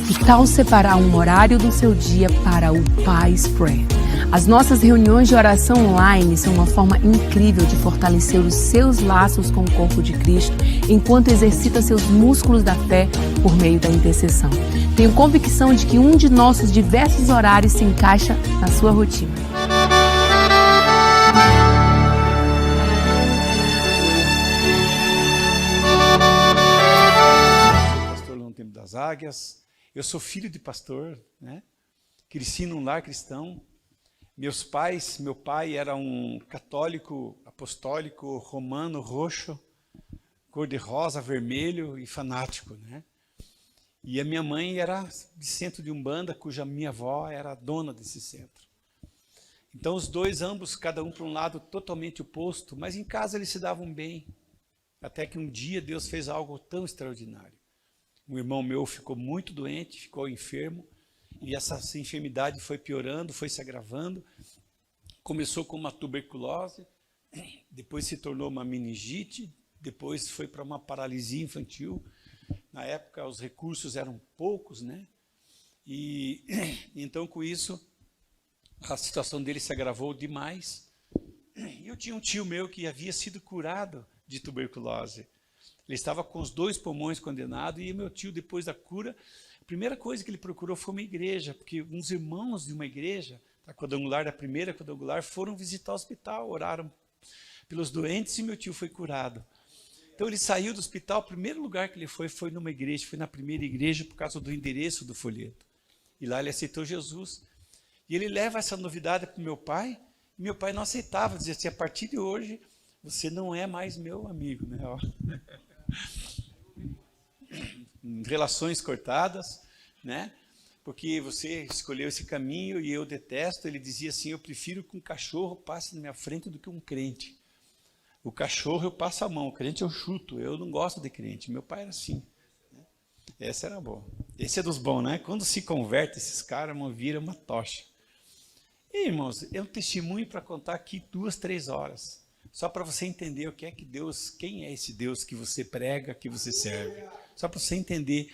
Que tal separar um horário do seu dia para o Paz Prayer? As nossas reuniões de oração online são uma forma incrível de fortalecer os seus laços com o corpo de Cristo, enquanto exercita seus músculos da fé por meio da intercessão. Tenho convicção de que um de nossos diversos horários se encaixa na sua rotina. Pastor lá no Templo das Águias. Eu sou filho de pastor, né? Cresci num lar cristão. Meu pai era um católico apostólico romano roxo, cor de rosa, vermelho e fanático, né? E a minha mãe era de centro de Umbanda, cuja minha avó era dona desse centro. Então os dois, ambos, cada um para um lado totalmente oposto, mas em casa eles se davam bem. Até que um dia Deus fez algo tão extraordinário. Um irmão meu ficou muito doente, ficou enfermo, e essa enfermidade foi piorando, foi se agravando. Começou com uma tuberculose, depois se tornou uma meningite, depois foi para uma paralisia infantil. Na época os recursos eram poucos, né? E então com isso a situação dele se agravou demais. E eu tinha um tio meu que havia sido curado de tuberculose. Ele estava com os 2 pulmões condenados, e meu tio, depois da cura, a primeira coisa que ele procurou foi uma igreja, porque uns irmãos de uma igreja, da quadrangular, da primeira quadrangular, foram visitar o hospital, oraram pelos doentes e meu tio foi curado. Então ele saiu do hospital, o primeiro lugar que ele foi numa igreja, foi na primeira igreja por causa do endereço do folheto. E lá ele aceitou Jesus. E ele leva essa novidade para o meu pai, e meu pai não aceitava, dizia assim: a partir de hoje, você não é mais meu amigo, né? Relações cortadas, né? Porque você escolheu esse caminho e eu detesto. Ele dizia assim: eu prefiro que um cachorro passe na minha frente do que um crente. O cachorro eu passo a mão, o crente eu chuto, eu não gosto de crente. Meu pai era assim, né? Essa era boa. Esse é dos bons, né? Quando se converte, esses caras viram uma tocha. E, irmãos, é um testemunho para contar aqui 2, 3 horas. Só para você entender o que é que Deus, quem é esse Deus que você prega, que você serve. Só para você entender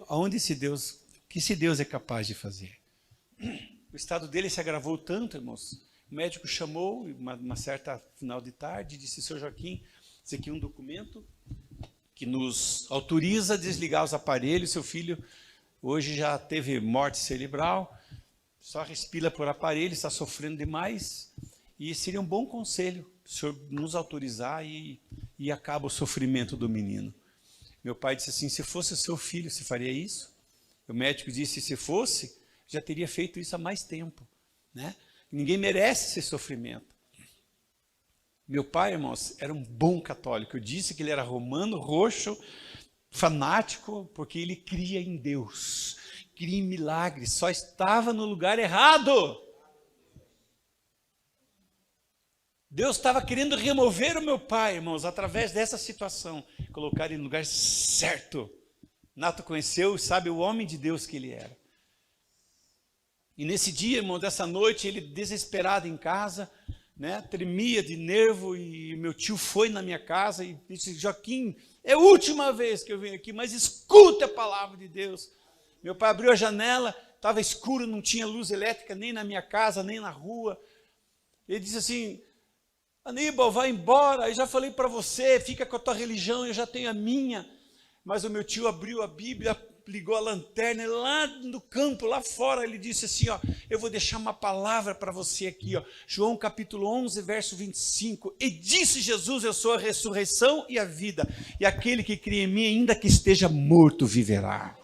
aonde esse Deus, o que esse Deus é capaz de fazer. O estado dele se agravou tanto, irmãos. O médico chamou, uma certa final de tarde, disse: Sr. Joaquim, esse aqui é um documento que nos autoriza a desligar os aparelhos. Seu filho hoje já teve morte cerebral, só respira por aparelho, está sofrendo demais, e seria um bom conselho o senhor nos autorizar e acaba o sofrimento do menino. Meu pai disse assim: se fosse o seu filho, você faria isso? O médico disse: se fosse, já teria feito isso há mais tempo, né? Ninguém merece esse sofrimento. Meu pai, irmãos, era um bom católico. Eu disse que ele era romano, roxo, fanático, porque ele cria em Deus, cria em milagres, só estava no lugar errado. Deus estava querendo remover o meu pai, irmãos, através dessa situação, colocar ele no lugar certo. Nato conheceu, sabe, o homem de Deus que ele era. E nesse dia, irmão, dessa noite, ele desesperado em casa, né, tremia de nervo, e meu tio foi na minha casa e disse: Joaquim, é a última vez que eu venho aqui, mas escuta a palavra de Deus. Meu pai abriu a janela, estava escuro, não tinha luz elétrica nem na minha casa, nem na rua. Ele disse assim: Aníbal, vai embora, eu já falei para você, fica com a tua religião, eu já tenho a minha. Mas o meu tio abriu a Bíblia, ligou a lanterna, e lá no campo, lá fora, ele disse assim: ó, eu vou deixar uma palavra para você aqui, ó, João capítulo 11, verso 25, e disse Jesus: eu sou a ressurreição e a vida, e aquele que crê em mim, ainda que esteja morto, viverá.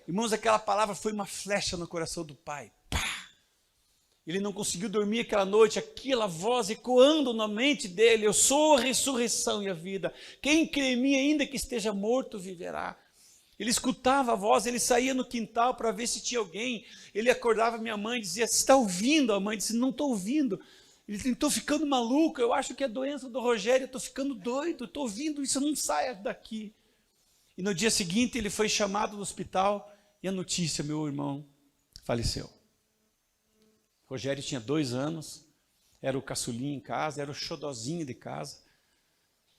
Irmãos, aquela palavra foi uma flecha no coração do pai. Ele não conseguiu dormir aquela noite, aquela voz ecoando na mente dele: eu sou a ressurreição e a vida, quem crê em mim, ainda que esteja morto, viverá. Ele escutava a voz, ele saía no quintal para ver se tinha alguém, ele acordava minha mãe e dizia: você está ouvindo? A mãe disse: não estou ouvindo. Ele disse: estou ficando maluco, eu acho que é doença do Rogério, estou ficando doido, estou ouvindo isso, não saia daqui. E no dia seguinte ele foi chamado no hospital, e a notícia: meu irmão faleceu. Rogério tinha 2 anos, era o caçulinho em casa, era o xodozinho de casa.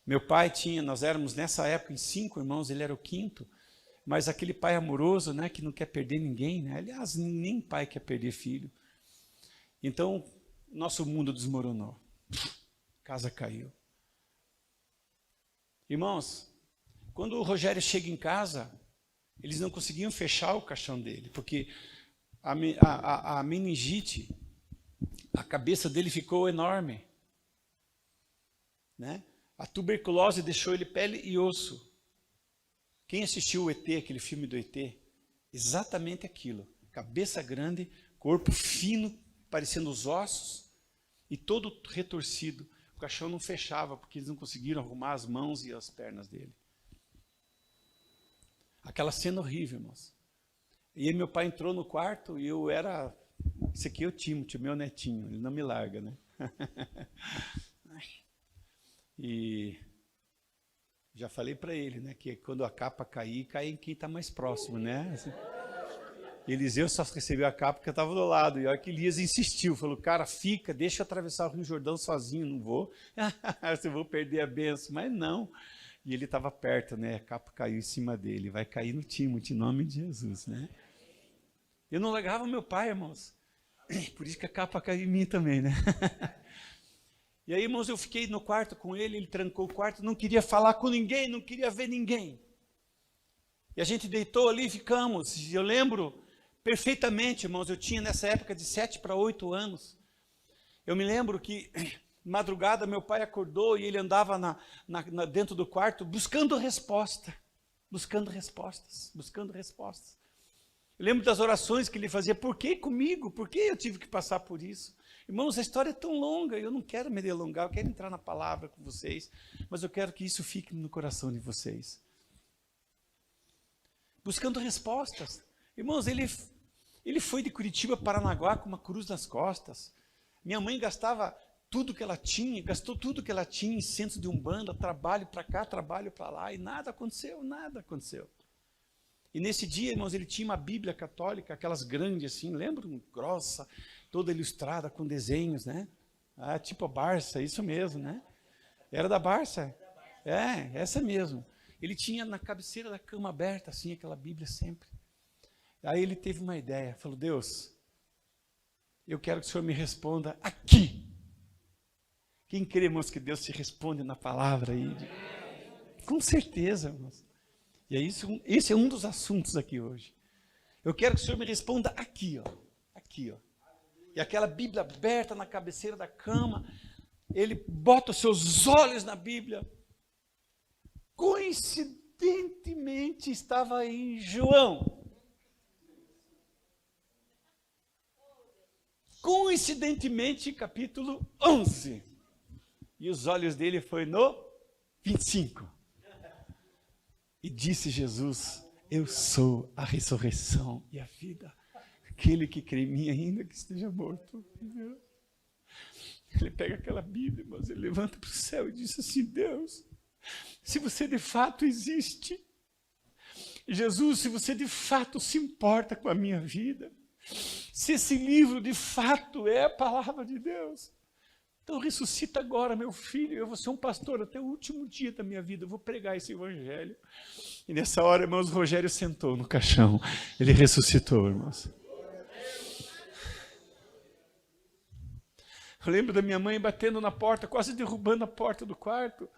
Meu pai tinha, nós éramos nessa época em 5 irmãos, ele era o 5º. Mas aquele pai amoroso, né, que não quer perder ninguém, né? Aliás, nem pai quer perder filho. Então, nosso mundo desmoronou. A casa caiu. Irmãos, quando o Rogério chega em casa, eles não conseguiam fechar o caixão dele, porque a meningite, a cabeça dele ficou enorme, né? A tuberculose deixou ele pele e osso. Quem assistiu o ET, aquele filme do ET, exatamente aquilo. Cabeça grande, corpo fino, parecendo os ossos, e todo retorcido. O caixão não fechava, porque eles não conseguiram arrumar as mãos e as pernas dele. Aquela cena horrível, irmãos. E aí meu pai entrou no quarto e eu era... Esse aqui é o Timothy, meu netinho, ele não me larga, né? E já falei para ele, né, que quando a capa cair, cai em quem está mais próximo, né? Assim, Eliseu só recebeu a capa porque eu estava do lado. E olha que Elias insistiu, falou, cara, fica, deixa eu atravessar o Rio Jordão sozinho, não vou. Eu vou perder a bênção, mas não. E ele estava perto, né? A capa caiu em cima dele, vai cair no Timothy, em nome de Jesus, né? Eu não largava meu pai, irmãos. Por isso que a capa caiu em mim também, né? E aí, irmãos, eu fiquei no quarto com ele, ele trancou o quarto, não queria falar com ninguém, não queria ver ninguém. E a gente deitou ali e ficamos. E eu lembro perfeitamente, irmãos, eu tinha nessa época de 7 para 8 anos. Eu me lembro que, madrugada, meu pai acordou e ele andava dentro do quarto buscando resposta, buscando respostas. Eu lembro das orações que ele fazia, por que comigo? Por que eu tive que passar por isso? Irmãos, a história é tão longa, eu não quero me delongar, eu quero entrar na palavra com vocês, mas eu quero que isso fique no coração de vocês. Buscando respostas. Irmãos, ele foi de Curitiba para Paranaguá com uma cruz nas costas. Minha mãe gastava tudo que ela tinha, gastou tudo que ela tinha em centros de umbanda, trabalho para cá, trabalho para lá, e nada aconteceu. E nesse dia, irmãos, ele tinha uma Bíblia católica, aquelas grandes assim, lembram? Grossa, toda ilustrada com desenhos, né? Ah, tipo a Barça, isso mesmo, né? Era da Barça? É, essa mesmo. Ele tinha na cabeceira da cama aberta, assim, aquela Bíblia sempre. Aí ele teve uma ideia, falou, Deus, eu quero que o Senhor me responda aqui. Quem crê, irmãos, que Deus se responde na palavra aí? Com certeza, irmãos. E é isso, esse é um dos assuntos aqui hoje. Eu quero que o Senhor me responda aqui, ó. Aqui, ó. E aquela Bíblia aberta na cabeceira da cama, ele bota os seus olhos na Bíblia. Coincidentemente estava em João. Coincidentemente, capítulo 11. E os olhos dele foi no 25. E disse Jesus, eu sou a ressurreição e a vida. Aquele que crê em mim, ainda que esteja morto. Ele pega aquela Bíblia, mas ele levanta para o céu e diz assim, Deus, se você de fato existe, Jesus, se você de fato se importa com a minha vida, se esse livro de fato é a palavra de Deus, então ressuscita agora, meu filho, eu vou ser um pastor até o último dia da minha vida, eu vou pregar esse evangelho. E nessa hora, irmãos, Rogério sentou no caixão, ele ressuscitou, irmãos. Eu lembro da minha mãe batendo na porta, quase derrubando a porta do quarto.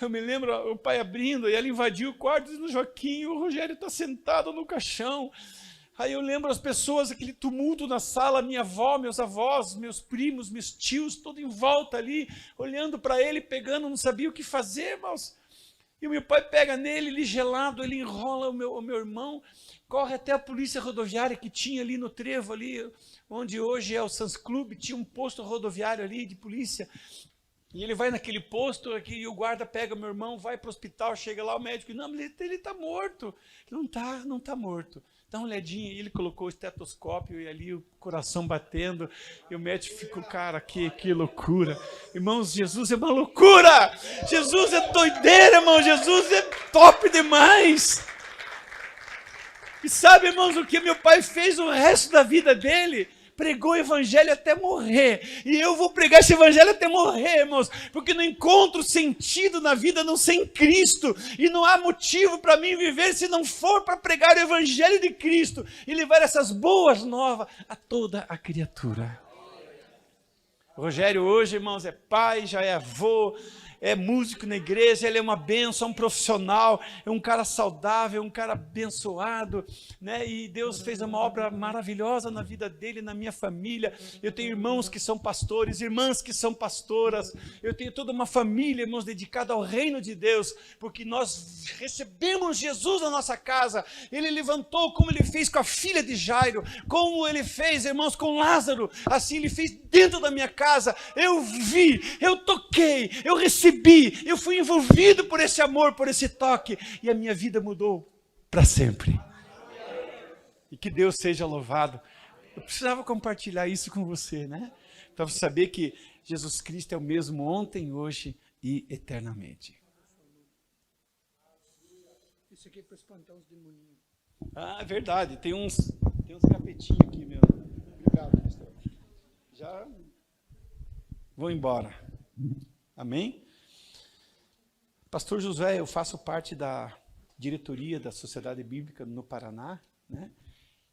Eu me lembro o pai abrindo, e ela invadiu o quarto, dizendo, Joaquim, o Rogério está sentado no caixão. Aí eu lembro as pessoas, aquele tumulto na sala, minha avó, meus avós, meus primos, meus tios, todo em volta ali, olhando para ele, pegando, não sabia o que fazer, irmãos. E o meu pai pega nele, ele gelado, ele enrola o meu irmão, corre até a polícia rodoviária que tinha ali no trevo, ali, onde hoje é o Sans Club, tinha um posto rodoviário ali de polícia. E ele vai naquele posto, aqui, e o guarda pega meu irmão, vai para o hospital, chega lá, o médico diz, não, ele está morto. Ele não está morto. Dá uma olhadinha, e ele colocou o estetoscópio e ali o coração batendo, e o médico ficou, cara, que loucura. Irmãos, Jesus é uma loucura! Jesus é doideira, irmão, Jesus é top demais! E sabe, irmãos, o que meu pai fez o resto da vida dele? pregou o evangelho até morrer. E eu vou pregar esse evangelho até morrer, irmãos, porque não encontro sentido na vida não sem Cristo. E não há motivo para mim viver se não for para pregar o evangelho de Cristo e levar essas boas novas a toda a criatura. O Rogério hoje, irmãos, é pai, já é avô, é músico na igreja, ele é uma bênção, é um profissional, é um cara saudável, é um cara abençoado, né? E Deus fez uma obra maravilhosa na vida dele, na minha família. Eu tenho irmãos que são pastores, irmãs que são pastoras, eu tenho toda uma família, irmãos, dedicada ao reino de Deus, porque nós recebemos Jesus na nossa casa. Ele levantou como ele fez com a filha de Jairo, como ele fez, irmãos, com Lázaro, assim ele fez dentro da minha casa. Eu vi, eu toquei, eu recebi, eu fui envolvido por esse amor, por esse toque, e a minha vida mudou para sempre. E que Deus seja louvado. Eu precisava compartilhar isso com você, né? Para você saber que Jesus Cristo é o mesmo ontem, hoje e eternamente. Isso aqui é para espantar os demoninhos. Ah, é verdade. Tem uns capetinhos aqui mesmo. Obrigado, pastor. Já vou embora. Amém? Pastor Josué, eu faço parte da diretoria da Sociedade Bíblica no Paraná, né?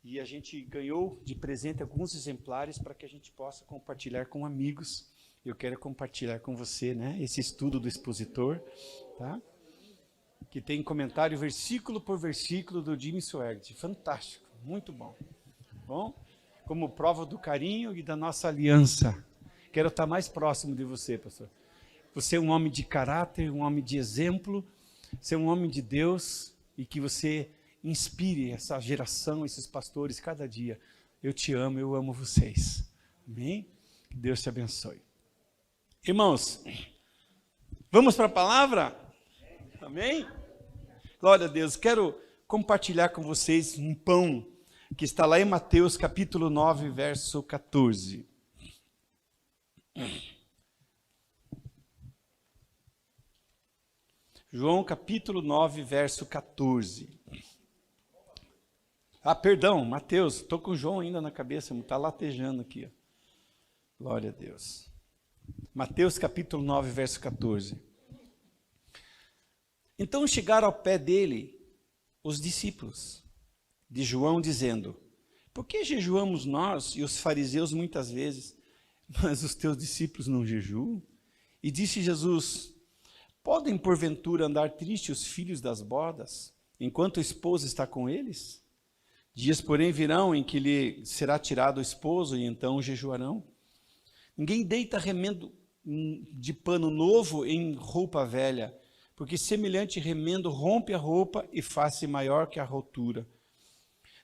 E a gente ganhou de presente alguns exemplares para que a gente possa compartilhar com amigos. Eu quero compartilhar com você, né, esse estudo do expositor, tá? Que tem comentário versículo por versículo do Jimmy Swaggart. Fantástico, muito bom. Bom, como prova do carinho e da nossa aliança. Quero estar mais próximo de você, pastor. Você é um homem de caráter, um homem de exemplo, você é um homem de Deus e que você inspire essa geração, esses pastores cada dia. Eu te amo, eu amo vocês. Amém? Que Deus te abençoe. Irmãos, vamos para a palavra? Amém? Glória a Deus. Quero compartilhar com vocês um pão que está lá em Mateus capítulo 9, verso 14. João capítulo 9, verso 14. Ah, perdão, Mateus, estou com o João ainda na cabeça, está latejando aqui. Ó. Glória a Deus. Mateus capítulo 9, verso 14. Então chegaram ao pé dele os discípulos de João, dizendo: por que jejuamos nós e os fariseus muitas vezes, mas os teus discípulos não jejuam? E disse Jesus: podem porventura andar tristes os filhos das bodas, enquanto a esposa está com eles? Dias, porém, virão em que lhe será tirado o esposo, e então jejuarão. Ninguém deita remendo de pano novo em roupa velha, porque semelhante remendo rompe a roupa e faz-se maior que a rotura.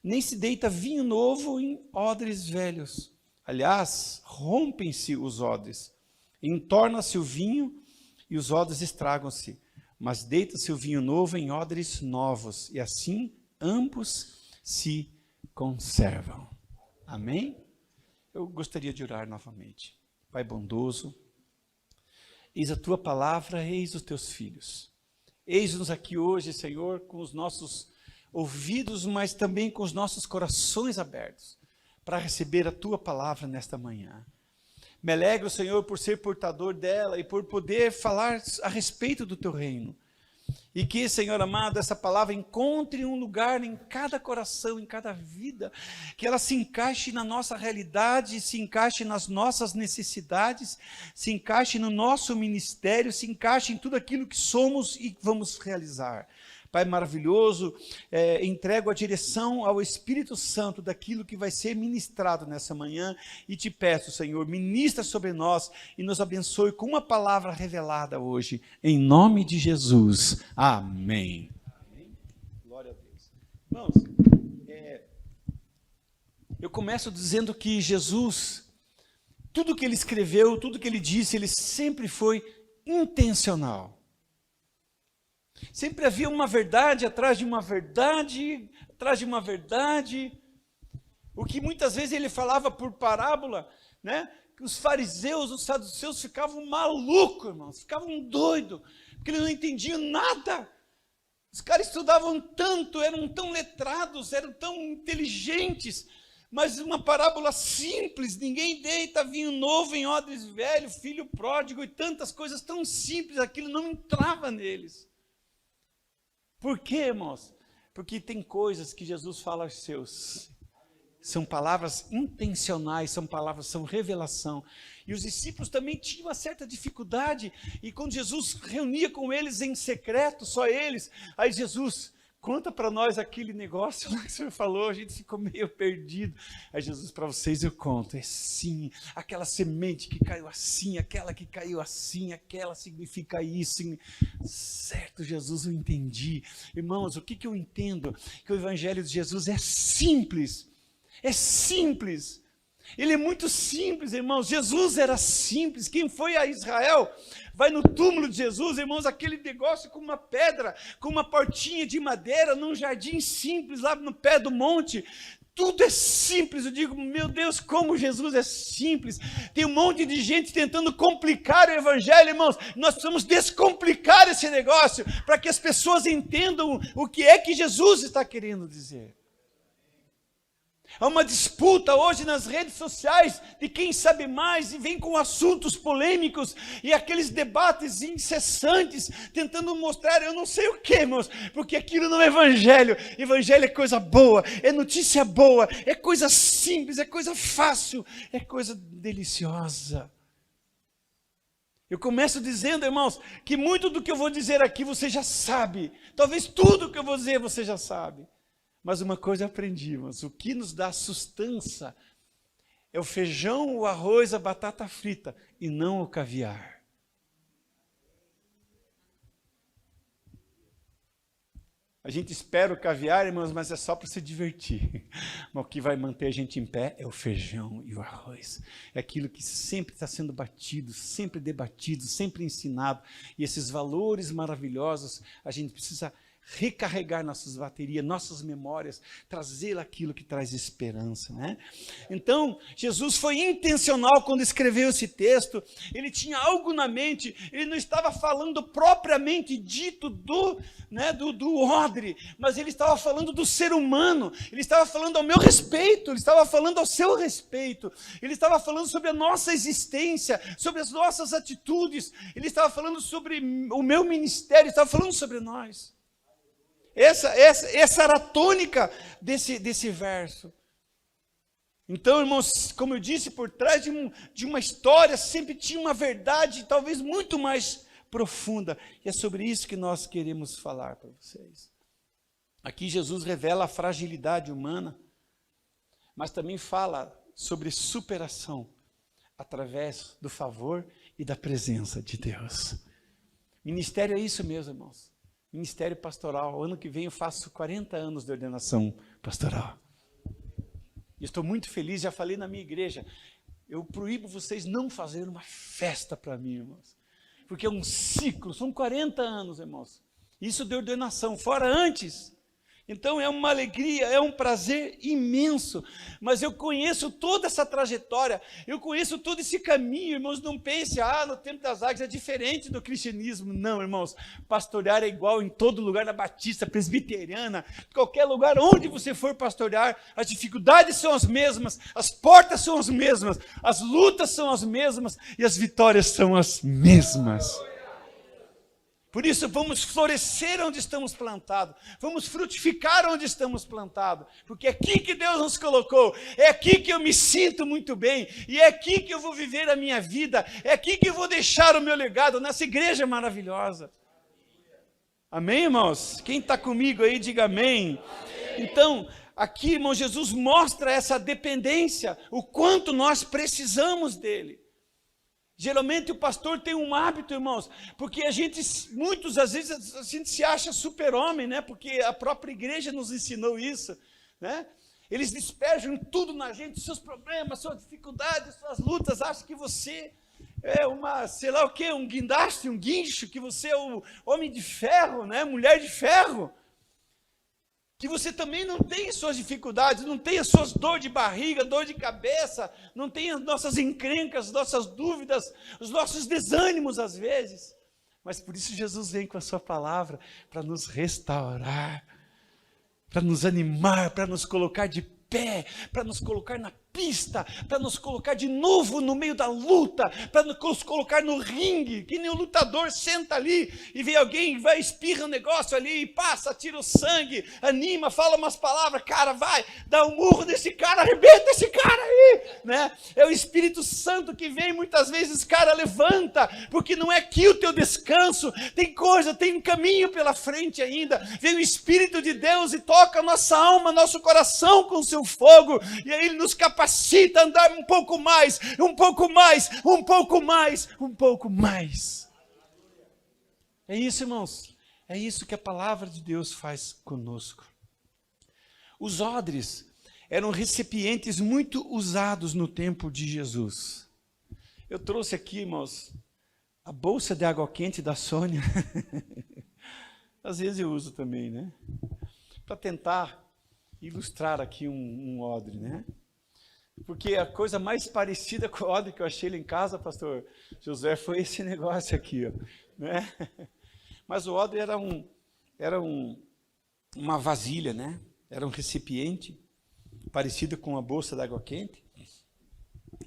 Nem se deita vinho novo em odres velhos. Aliás, rompem-se os odres, entorna-se o vinho e os odres estragam-se. Mas deita-se o vinho novo em odres novos, e assim ambos se conservam. Amém? Eu gostaria de orar novamente. Pai bondoso, eis a tua palavra, eis os teus filhos. Eis-nos aqui hoje, Senhor, com os nossos ouvidos, mas também com os nossos corações abertos, para receber a tua palavra nesta manhã. Me alegro, Senhor, por ser portador dela e por poder falar a respeito do teu reino. E que, Senhor amado, essa palavra encontre um lugar em cada coração, em cada vida, que ela se encaixe na nossa realidade, se encaixe nas nossas necessidades, se encaixe no nosso ministério, se encaixe em tudo aquilo que somos e vamos realizar. Pai maravilhoso, entrego a direção ao Espírito Santo daquilo que vai ser ministrado nessa manhã e te peço, Senhor, ministra sobre nós e nos abençoe com uma palavra revelada hoje, em nome de Jesus. Amém. Amém. Glória a Deus. Irmãos, eu começo dizendo que Jesus, tudo que ele escreveu, tudo que ele disse, ele sempre foi intencional. Sempre havia uma verdade atrás de uma verdade, atrás de uma verdade. O que muitas vezes ele falava por parábola, né? Que os fariseus, os saduceus ficavam malucos, irmãos, ficavam doidos, porque eles não entendiam nada. Os caras estudavam tanto, eram tão letrados, eram tão inteligentes, Mas uma parábola simples, ninguém deita vinho novo em odres velho, filho pródigo e tantas coisas tão simples, aquilo não entrava neles. Por quê, irmãos? Porque tem coisas que Jesus fala aos seus. São palavras intencionais, são revelação. E os discípulos também tinham uma certa dificuldade. E quando Jesus reunia com eles em secreto, só eles, aí Jesus, conta para nós aquele negócio lá que o Senhor falou, a gente ficou meio perdido. Aí Jesus, para vocês eu conto, é sim, aquela semente que caiu assim, aquela que caiu assim, aquela significa isso. Certo, Jesus, eu entendi. Irmãos, o que eu entendo? Que o Evangelho de Jesus é simples. É simples. Ele é muito simples, irmãos. Jesus era simples. Quem foi a Israel, vai no túmulo de Jesus, irmãos, aquele negócio com uma pedra, com uma portinha de madeira, num jardim simples, lá no pé do monte. Tudo é simples. Eu digo, meu Deus, como Jesus é simples. Tem um monte de gente tentando complicar o Evangelho, irmãos. Nós precisamos descomplicar esse negócio, para que as pessoas entendam o que é que Jesus está querendo dizer. Há uma disputa hoje nas redes sociais de quem sabe mais e vem com assuntos polêmicos e aqueles debates incessantes tentando mostrar eu não sei o que, irmãos, porque aquilo não é evangelho. Evangelho é coisa boa, é notícia boa, é coisa simples, é coisa fácil, é coisa deliciosa. Eu começo dizendo, irmãos, que muito do que eu vou dizer aqui você já sabe. Talvez tudo que eu vou dizer você já sabe. Mas uma coisa eu aprendi, irmãos, o que nos dá sustância é o feijão, o arroz, a batata frita, e não o caviar. A gente espera o caviar, irmãos, mas é só para se divertir. Mas o que vai manter a gente em pé é o feijão e o arroz. É aquilo que sempre está sendo batido, sempre debatido, sempre ensinado. E esses valores maravilhosos, a gente precisa recarregar nossas baterias, nossas memórias, trazer aquilo que traz esperança, né? Então, Jesus foi intencional quando escreveu esse texto. Ele tinha algo na mente. Ele não estava falando propriamente dito do odre, mas ele estava falando do ser humano. Ele estava falando ao meu respeito, ele estava falando ao seu respeito. Ele estava falando sobre a nossa existência, sobre as nossas atitudes. Ele estava falando sobre o meu ministério, ele estava falando sobre nós. Essa era a tônica desse verso. Então, irmãos, como eu disse, por trás de uma história sempre tinha uma verdade, talvez muito mais profunda. E é sobre isso que nós queremos falar para vocês. Aqui Jesus revela a fragilidade humana, mas também fala sobre superação através do favor e da presença de Deus. Ministério é isso mesmo, irmãos. Ministério pastoral. Ano que vem eu faço 40 anos de ordenação pastoral. E estou muito feliz, já falei na minha igreja. Eu proíbo vocês não fazerem uma festa para mim, irmãos. Porque é um ciclo, são 40 anos, irmãos. Isso de ordenação, fora antes. Então é uma alegria, é um prazer imenso. Mas eu conheço toda essa trajetória, eu conheço todo esse caminho, irmãos. Não pense, no tempo das águas é diferente do cristianismo. Não, irmãos, pastorear é igual em todo lugar, na batista, presbiteriana, qualquer lugar onde você for pastorear, as dificuldades são as mesmas, as portas são as mesmas, as lutas são as mesmas e as vitórias são as mesmas. Por isso, vamos florescer onde estamos plantados, vamos frutificar onde estamos plantados, porque é aqui que Deus nos colocou, é aqui que eu me sinto muito bem, e é aqui que eu vou viver a minha vida, é aqui que eu vou deixar o meu legado, nessa igreja maravilhosa. Amém, irmãos? Quem está comigo aí, diga amém. Então, aqui, irmão, Jesus mostra essa dependência, o quanto nós precisamos dele. Geralmente o pastor tem um hábito, irmãos, porque muitas vezes a gente se acha super-homem, né? Porque a própria igreja nos ensinou isso, né? Eles despejam tudo na gente, seus problemas, suas dificuldades, suas lutas, acham que você é um guindaste, um guincho, que você é o homem de ferro, né? Mulher de ferro. Que você também não tem suas dificuldades, não tem as suas dor de barriga, dor de cabeça, não tem as nossas encrencas, nossas dúvidas, os nossos desânimos às vezes. Mas por isso Jesus vem com a sua palavra para nos restaurar, para nos animar, para nos colocar de pé pé, para nos colocar na pista, para nos colocar de novo no meio da luta, para nos colocar no ringue, que nem o lutador senta ali e vê alguém, vai, espirra um negócio ali, e passa, tira o sangue, anima, fala umas palavras, cara, vai, dá um murro nesse cara, arrebenta esse cara aí, né? É o Espírito Santo que vem, muitas vezes, cara, levanta, porque não é aqui o teu descanso, tem coisa, tem um caminho pela frente ainda, vem o Espírito de Deus e toca a nossa alma, nosso coração com o seu fogo, e aí ele nos capacita a andar um pouco mais, um pouco mais, um pouco mais, um pouco mais. É isso, irmãos, é isso que a palavra de Deus faz conosco. Os odres eram recipientes muito usados no tempo de Jesus. Eu trouxe aqui, irmãos, a bolsa de água quente da Sônia. Às vezes eu uso também, né? Para tentar ilustrar aqui um odre, né? Porque a coisa mais parecida com o odre que eu achei lá em casa, pastor José, foi esse negócio aqui, ó, né? Mas o odre era uma vasilha, né? Era um recipiente parecido com uma bolsa de água quente.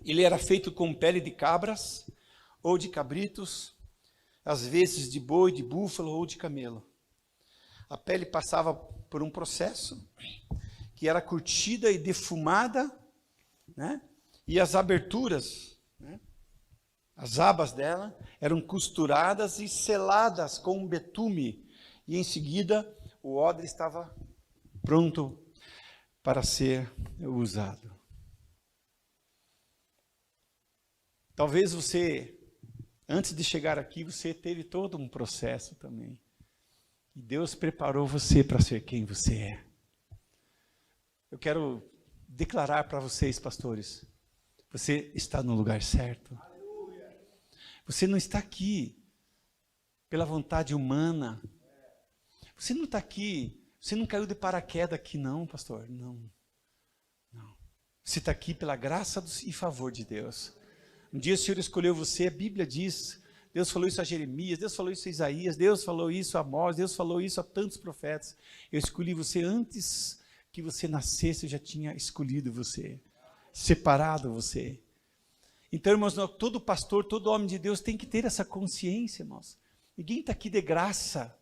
Ele era feito com pele de cabras ou de cabritos, às vezes de boi, de búfalo ou de camelo. A pele passava por um processo que era curtida e defumada, né? E as aberturas, né? As abas dela eram costuradas e seladas com um betume, e em seguida o odre estava pronto para ser usado. Talvez você, antes de chegar aqui, você teve todo um processo também. E Deus preparou você para ser quem você é. Eu quero declarar para vocês, pastores, você está no lugar certo. Você não está aqui pela vontade humana. Você não está aqui, você não caiu de paraquedas aqui não, pastor. Não. Você está aqui pela graça e favor de Deus. Um dia o Senhor escolheu você, a Bíblia diz, Deus falou isso a Jeremias, Deus falou isso a Isaías, Deus falou isso a Amós, Deus falou isso a tantos profetas. Eu escolhi você antes que você nascesse, eu já tinha escolhido você, separado você. Então, irmãos, todo pastor, todo homem de Deus tem que ter essa consciência, irmãos. Ninguém está aqui de graça,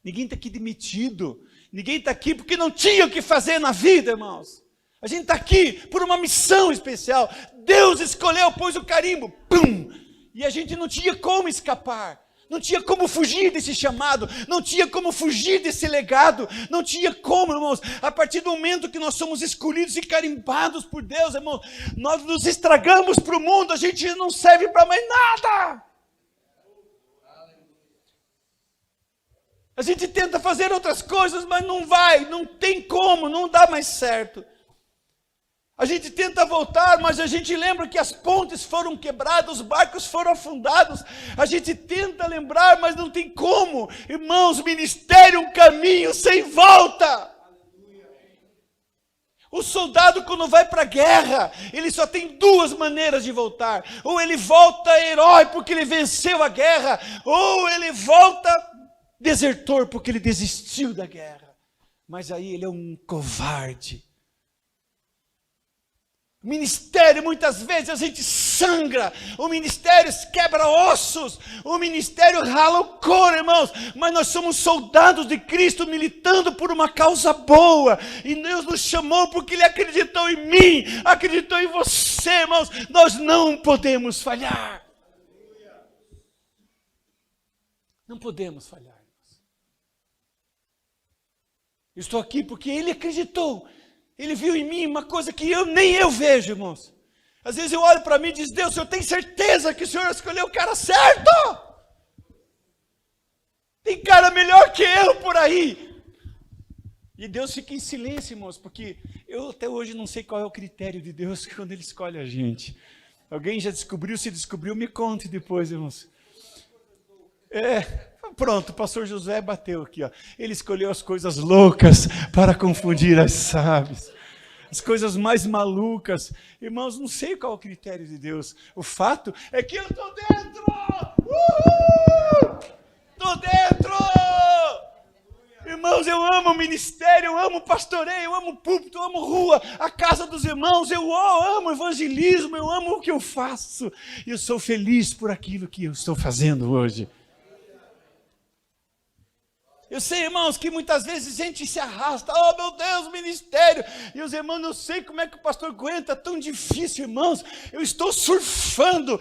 ninguém está aqui demitido, ninguém está aqui porque não tinha o que fazer na vida, irmãos. A gente está aqui por uma missão especial. Deus escolheu, pôs o carimbo, pum! E a gente não tinha como escapar. Não tinha como fugir desse chamado, não tinha como fugir desse legado, não tinha como, irmãos. A partir do momento que nós somos escolhidos e carimbados por Deus, irmãos, nós nos estragamos para o mundo, a gente não serve para mais nada. A gente tenta fazer outras coisas, mas não vai, não tem como, não dá mais certo. A gente tenta voltar, mas a gente lembra que as pontes foram quebradas, os barcos foram afundados. A gente tenta lembrar, mas não tem como. Irmãos, ministério é um caminho sem volta. O soldado, quando vai para a guerra, ele só tem duas maneiras de voltar. Ou ele volta herói porque ele venceu a guerra, ou ele volta desertor porque ele desistiu da guerra. Mas aí ele é um covarde. O ministério, muitas vezes a gente sangra, o ministério quebra ossos, o ministério rala o couro, irmãos, mas nós somos soldados de Cristo militando por uma causa boa, e Deus nos chamou porque Ele acreditou em mim, acreditou em você, irmãos, nós não podemos falhar. Não podemos falhar, irmãos. Eu estou aqui porque Ele acreditou. Ele viu em mim uma coisa que nem eu vejo, irmãos. Às vezes eu olho para mim e digo, Deus, eu tenho certeza que o Senhor escolheu o cara certo. Tem cara melhor que eu por aí. E Deus fica em silêncio, irmãos, porque eu até hoje não sei qual é o critério de Deus quando Ele escolhe a gente. Alguém já descobriu? Se descobriu, me conte depois, irmãos. Pronto, o pastor José bateu aqui, ó. Ele escolheu as coisas loucas para confundir as sábias. As coisas mais malucas. Irmãos, não sei qual é o critério de Deus. O fato é que eu estou dentro! Uhul! Estou dentro! Irmãos, eu amo o ministério, eu amo o pastoreio, eu amo o púlpito, eu amo a rua, a casa dos irmãos, eu amo o evangelismo, eu amo o que eu faço. E eu sou feliz por aquilo que eu estou fazendo hoje. Eu sei, irmãos, que muitas vezes a gente se arrasta. Oh, meu Deus, ministério. E os irmãos, não sei como é que o pastor aguenta, tão difícil, irmãos. Eu estou surfando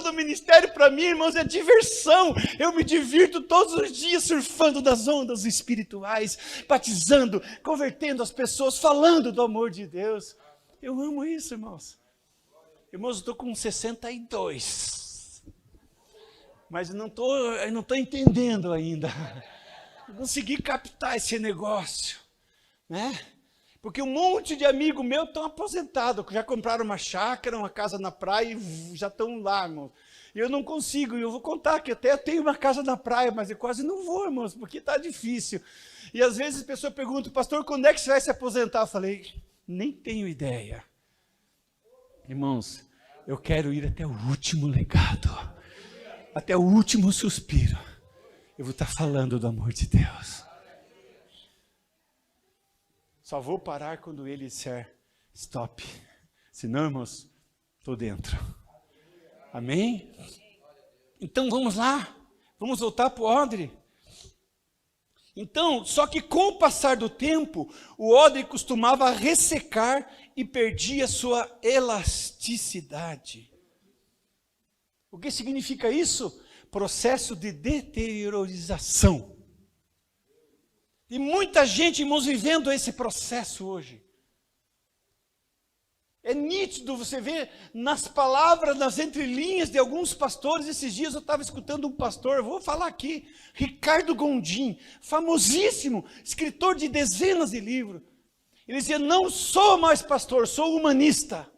do ministério. Para mim, irmãos, é diversão. Eu me divirto todos os dias surfando das ondas espirituais, batizando, convertendo as pessoas, falando do amor de Deus. Eu amo isso, irmãos. Irmãos, eu estou com 62. Mas eu não estou entendendo ainda. Não consegui captar esse negócio, né? Porque um monte de amigo meu estão aposentados, já compraram uma chácara, uma casa na praia e já estão lá, irmão. E eu não consigo, e eu vou contar que até eu tenho uma casa na praia, mas eu quase não vou, irmãos, porque está difícil. E às vezes a pessoa pergunta, pastor, quando é que você vai se aposentar? Eu falei, nem tenho ideia. Irmãos, eu quero ir até o último legado. Até o último suspiro, eu vou estar falando do amor de Deus. Só vou parar quando ele disser stop. Senão, irmãos, estou dentro. Amém? Então vamos lá. Vamos voltar para o odre. Então, só que com o passar do tempo, o odre costumava ressecar e perdia sua elasticidade. O que significa isso? Processo de deteriorização. E muita gente, irmãos, vivendo esse processo hoje. É nítido você ver nas palavras, nas entrelinhas de alguns pastores. Esses dias eu estava escutando um pastor, vou falar aqui, Ricardo Gondim, famosíssimo, escritor de dezenas de livros. Ele dizia, não sou mais pastor, sou humanista.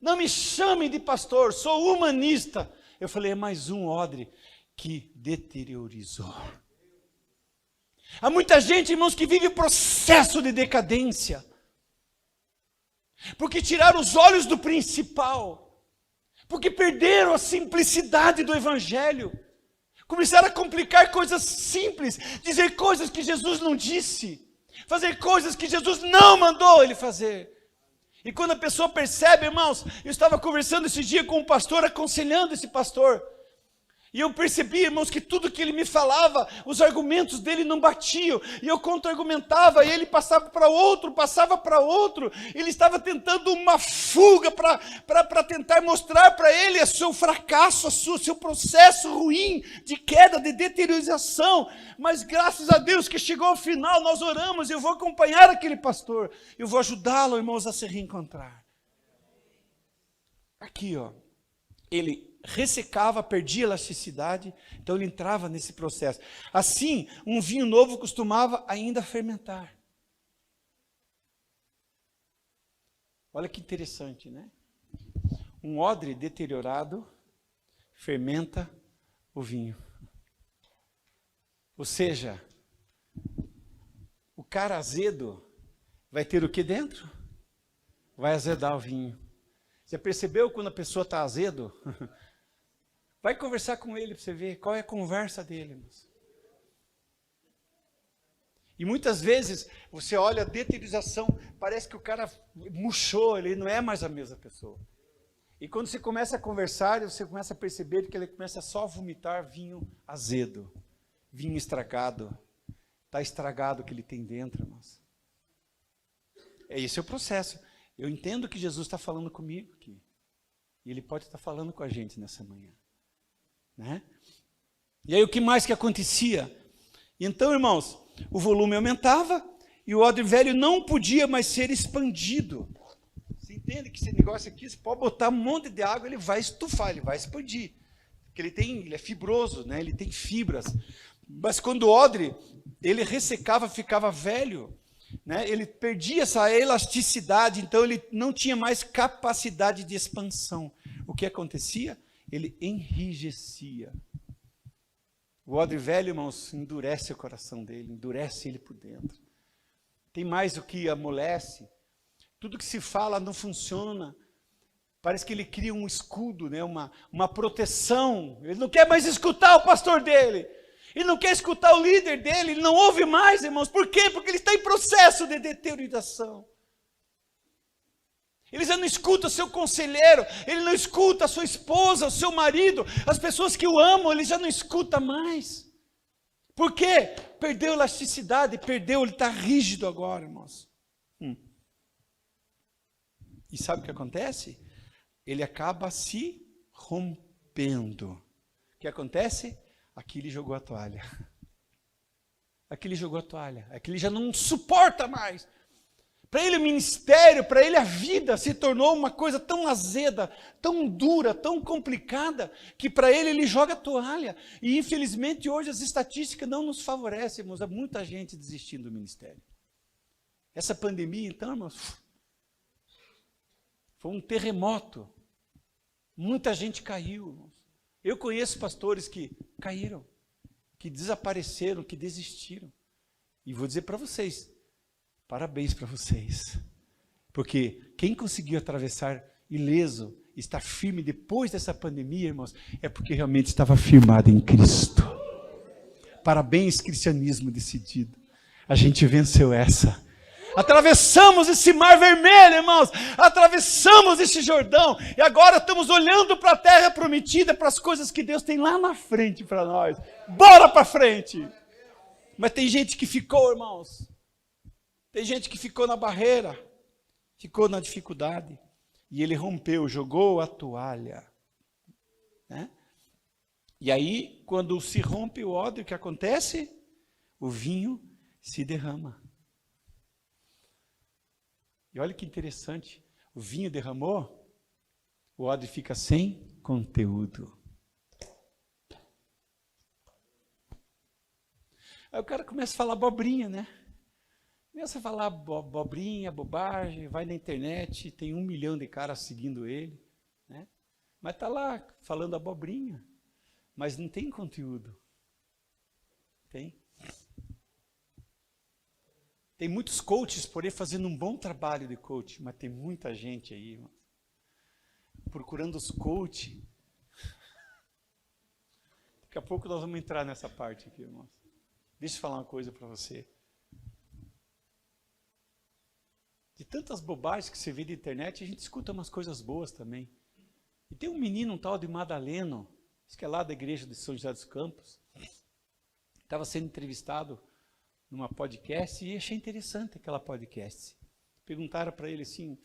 Não me chamem de pastor, sou humanista. Eu falei, é mais um odre que deteriorizou. Há muita gente, irmãos, que vive o processo de decadência. Porque tiraram os olhos do principal. Porque perderam a simplicidade do evangelho. Começaram a complicar coisas simples. Dizer coisas que Jesus não disse. Fazer coisas que Jesus não mandou ele fazer. E quando a pessoa percebe, irmãos, eu estava conversando esse dia com um pastor, aconselhando esse pastor. E eu percebi, irmãos, que tudo que ele me falava, os argumentos dele não batiam. E eu contra-argumentava, e ele passava para outro. Ele estava tentando uma fuga para tentar mostrar para ele o seu fracasso, o seu processo ruim de queda, de deteriorização. Mas graças a Deus que chegou ao final, nós oramos, eu vou acompanhar aquele pastor. Eu vou ajudá-lo, irmãos, a se reencontrar. Aqui, ó, ele ressecava, perdia elasticidade, então ele entrava nesse processo. Assim, um vinho novo costumava ainda fermentar. Olha que interessante, né? Um odre deteriorado fermenta o vinho. Ou seja, o cara azedo vai ter o que dentro? Vai azedar o vinho. Você percebeu quando a pessoa está azedo? Vai conversar com ele para você ver qual é a conversa dele, irmãos. E muitas vezes você olha a deteriorização, parece que o cara murchou, ele não é mais a mesma pessoa. E quando você começa a conversar, você começa a perceber que ele começa só a vomitar vinho azedo, vinho estragado. Está estragado o que ele tem dentro, irmãos. Esse é o processo. Eu entendo que Jesus está falando comigo aqui. E Ele pode estar falando com a gente nessa manhã. Né? E aí o que mais que acontecia? Então, irmãos, o volume aumentava e o odre velho não podia mais ser expandido. Você entende que esse negócio aqui, você pode botar um monte de água, ele vai estufar, ele vai expandir. Porque ele é fibroso, né? Ele tem fibras. Mas quando o odre, ele ressecava, ficava velho, né? Ele perdia essa elasticidade, então ele não tinha mais capacidade de expansão. O que acontecia? Ele enrijecia. O odre velho, irmãos, endurece o coração dele, endurece ele por dentro. Tem mais o que amolece. Tudo que se fala não funciona. Parece que ele cria um escudo, né? uma proteção. Ele não quer mais escutar o pastor dele. Ele não quer escutar o líder dele, ele não ouve mais, irmãos. Por quê? Porque ele está em processo de deterioração. Ele já não escuta o seu conselheiro, ele não escuta a sua esposa, o seu marido, as pessoas que o amam, ele já não escuta mais. Por quê? Perdeu a elasticidade, ele está rígido agora, irmãos. E sabe o que acontece? Ele acaba se rompendo. O que acontece? Aqui ele jogou a toalha. Aqui ele já não suporta mais. Para ele o ministério, para ele a vida se tornou uma coisa tão azeda, tão dura, tão complicada, que para ele joga a toalha. E infelizmente hoje as estatísticas não nos favorecem, irmãos. Há muita gente desistindo do ministério. Essa pandemia, então, irmãos, foi um terremoto. Muita gente caiu, irmãos. Eu conheço pastores que caíram, que desapareceram, que desistiram. E vou dizer para vocês, parabéns para vocês. Porque quem conseguiu atravessar ileso, estar firme depois dessa pandemia, irmãos, é porque realmente estava firmado em Cristo. Parabéns, cristianismo decidido. A gente venceu essa. Atravessamos esse mar vermelho, irmãos. Atravessamos esse Jordão. E agora estamos olhando para a terra prometida, para as coisas que Deus tem lá na frente para nós. Bora para frente. Mas tem gente que ficou, irmãos. Tem gente que ficou na barreira. Ficou na dificuldade. E ele rompeu, jogou a toalha. Né? E aí, quando se rompe o odre, o que acontece? O vinho se derrama. E olha que interessante, o vinho derramou, o odre fica sem conteúdo. Aí o cara começa a falar abobrinha, né? Começa a falar abobrinha, bobagem, vai na internet, tem 1 milhão de caras seguindo ele, né? Mas está lá falando abobrinha, mas não tem conteúdo. Tem? Tem muitos coaches por aí fazendo um bom trabalho de coach, mas tem muita gente aí, irmão, procurando os coaches. Daqui a pouco nós vamos entrar nessa parte aqui, irmãos. Deixa eu falar uma coisa para você. De tantas bobagens que você vê na internet, a gente escuta umas coisas boas também. E tem um menino, um tal de Madaleno, acho que é lá da igreja de São José dos Campos, estava sendo entrevistado numa podcast e achei interessante aquela podcast. Perguntaram para ele assim,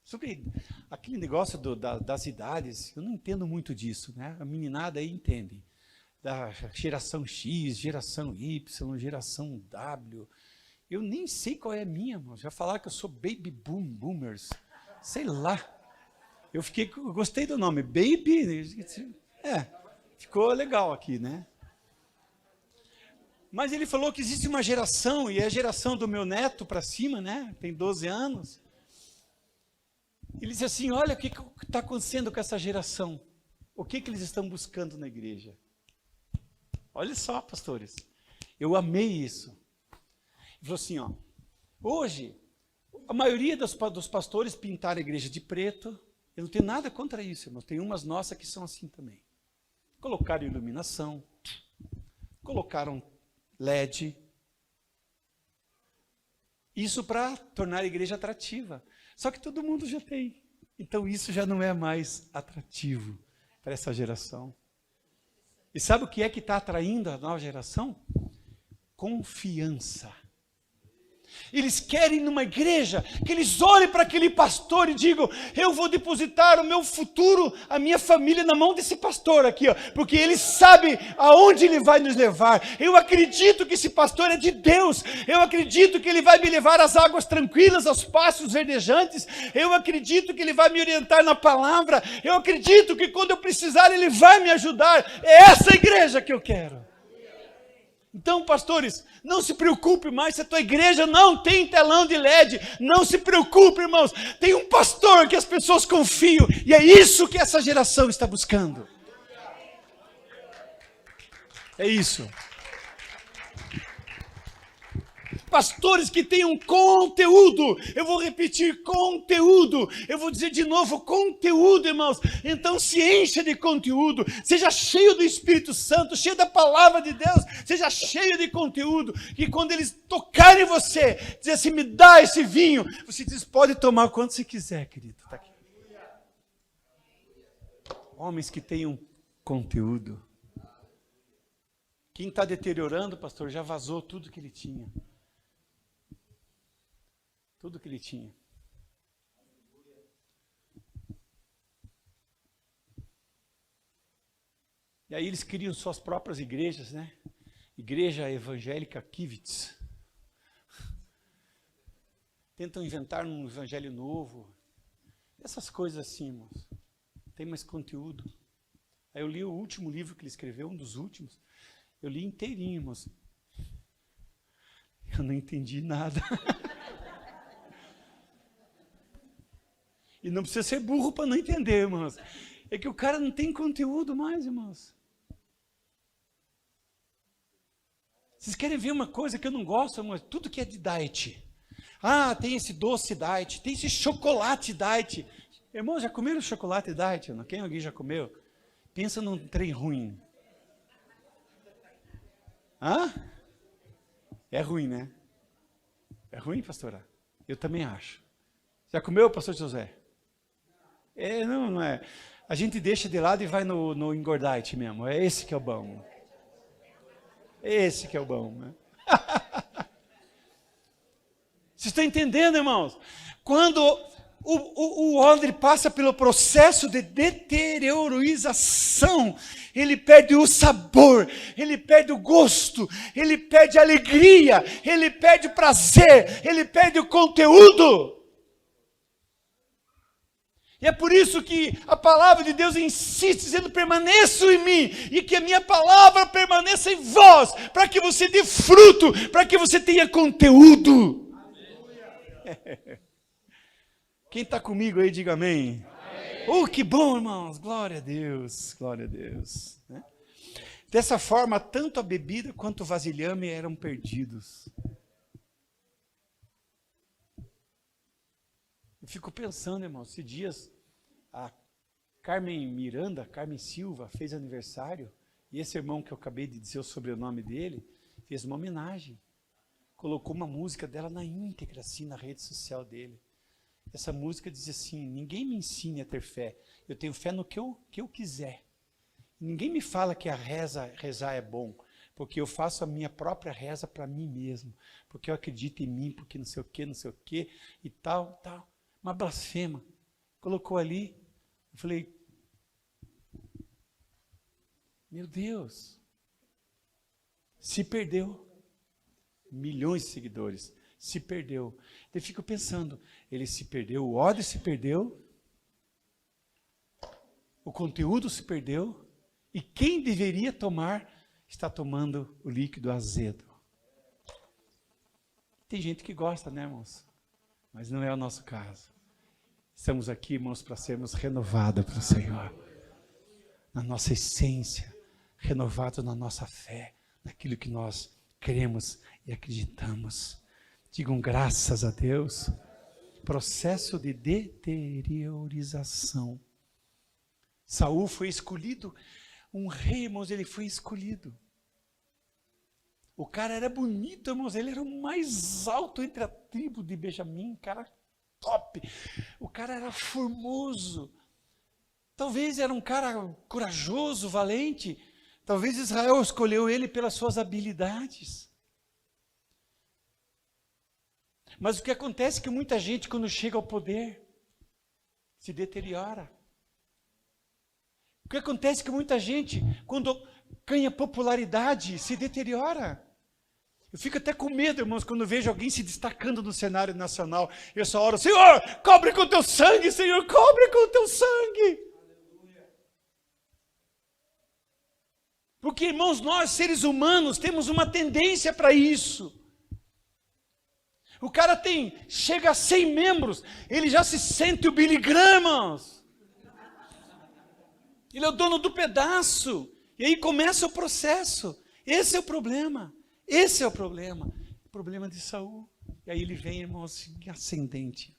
sobre aquele negócio das idades, eu não entendo muito disso, né? A meninada aí entende. Da geração X, geração Y, geração W. Eu nem sei qual é a minha, irmão. Já falaram que eu sou baby boomers. Sei lá. Eu gostei do nome, baby. Ficou legal aqui, né? Mas ele falou que existe uma geração, e é a geração do meu neto para cima, né? Tem 12 anos. Ele disse assim, olha o que está acontecendo com essa geração. O que eles estão buscando na igreja? Olha só, pastores. Eu amei isso. Ele falou assim, ó. Hoje, a maioria dos pastores pintaram a igreja de preto. Eu não tenho nada contra isso, irmão. Tem umas nossas que são assim também. Colocaram iluminação. Colocaram LED. Isso para tornar a igreja atrativa. Só que todo mundo já tem. Então isso já não é mais atrativo para essa geração. E sabe o que é que está atraindo a nova geração? Confiança. Eles querem numa igreja que eles olhem para aquele pastor e digam, eu vou depositar o meu futuro, a minha família na mão desse pastor aqui, ó, porque ele sabe aonde ele vai nos levar. Eu acredito que esse pastor é de Deus. Eu acredito que ele vai me levar às águas tranquilas, aos pastos verdejantes. Eu acredito que ele vai me orientar na palavra. Eu acredito que quando eu precisar ele vai me ajudar. É essa igreja que eu quero. Então, pastores, não se preocupe mais se a tua igreja não tem telão de LED. Não se preocupe, irmãos. Tem um pastor que as pessoas confiam. E é isso que essa geração está buscando. É isso. Pastores que tenham conteúdo. Eu vou repetir, conteúdo. Eu vou dizer de novo, conteúdo, irmãos. Então se encha de conteúdo. Seja cheio do Espírito Santo, cheio da palavra de Deus. Seja cheio de conteúdo. Que quando eles tocarem você, dizer assim, me dá esse vinho. Você diz, pode tomar quanto você quiser, querido. Está aqui. Homens que tenham conteúdo. Quem está deteriorando, pastor, já vazou tudo que ele tinha. Tudo que ele tinha. E aí eles criam suas próprias igrejas, né? Igreja Evangélica Kivitz. Tentam inventar um evangelho novo. Essas coisas assim, irmãos. Tem mais conteúdo. Aí eu li o último livro que ele escreveu, um dos últimos. Eu li inteirinho, irmãos. Eu não entendi nada. E não precisa ser burro para não entender, irmãos. É que o cara não tem conteúdo mais, irmãos. Vocês querem ver uma coisa que eu não gosto, irmãos? Tudo que é de diet. Ah, tem esse doce diet, tem esse chocolate diet. Irmãos, já comeram chocolate diet? Não? Quem alguém já comeu? Pensa num trem ruim. Hã? É ruim, né? É ruim, pastora? Eu também acho. Já comeu, pastor José? Não é. A gente deixa de lado e vai no engordite mesmo. É esse que é o bom. Esse que é o bom, né? Vocês estão entendendo, irmãos? Quando o homem passa pelo processo de deteriorização, ele perde o sabor, ele perde o gosto, ele perde a alegria, ele perde o prazer, ele perde o conteúdo. E é por isso que a palavra de Deus insiste, dizendo, permaneçam em mim, e que a minha palavra permaneça em vós, para que você dê fruto, para que você tenha conteúdo. Quem está comigo aí, diga amém. Oh, que bom, irmãos, glória a Deus, glória a Deus. Dessa forma, tanto a bebida quanto o vasilhame eram perdidos. Eu fico pensando, irmão, esses dias a Carmen Silva fez aniversário, e esse irmão que eu acabei de dizer o sobrenome dele, fez uma homenagem. Colocou uma música dela na íntegra, assim, na rede social dele. Essa música diz assim, ninguém me ensine a ter fé, eu tenho fé no que eu quiser. Ninguém me fala que rezar é bom, porque eu faço a minha própria reza para mim mesmo, porque eu acredito em mim, porque não sei o que, e tal. Uma blasfema. Colocou ali, eu falei, meu Deus, se perdeu. Milhões de seguidores, se perdeu. Eu fico pensando, ele se perdeu, o ódio se perdeu, o conteúdo se perdeu, e quem deveria tomar, está tomando o líquido azedo. Tem gente que gosta, né, irmãos? Mas não é o nosso caso. Estamos aqui, irmãos, para sermos renovados pelo Senhor. Na nossa essência, renovados na nossa fé, naquilo que nós cremos e acreditamos. Digam graças a Deus. Processo de deteriorização. Saul foi escolhido. Um rei, irmãos, ele foi escolhido. O cara era bonito, irmãos, ele era o mais alto entre a tribo de Benjamim, cara top. O cara era formoso. Talvez era um cara corajoso, valente. Talvez Israel escolheu ele pelas suas habilidades. Mas o que acontece é que muita gente, quando chega ao poder, se deteriora. O que acontece é que muita gente, quando ganha popularidade, se deteriora. Eu fico até com medo, irmãos, quando vejo alguém se destacando no cenário nacional. Eu só oro, Senhor, cobre com o teu sangue, Senhor, cobre com o teu sangue. Porque, irmãos, nós, seres humanos, temos uma tendência para isso. O cara chega a 100 membros, ele já se sente o Billy Graham, irmãos. Ele é o dono do pedaço. E aí começa o processo. Esse é o problema. Esse é o problema. problema de Saul. E aí ele vem, irmãos, ascendente,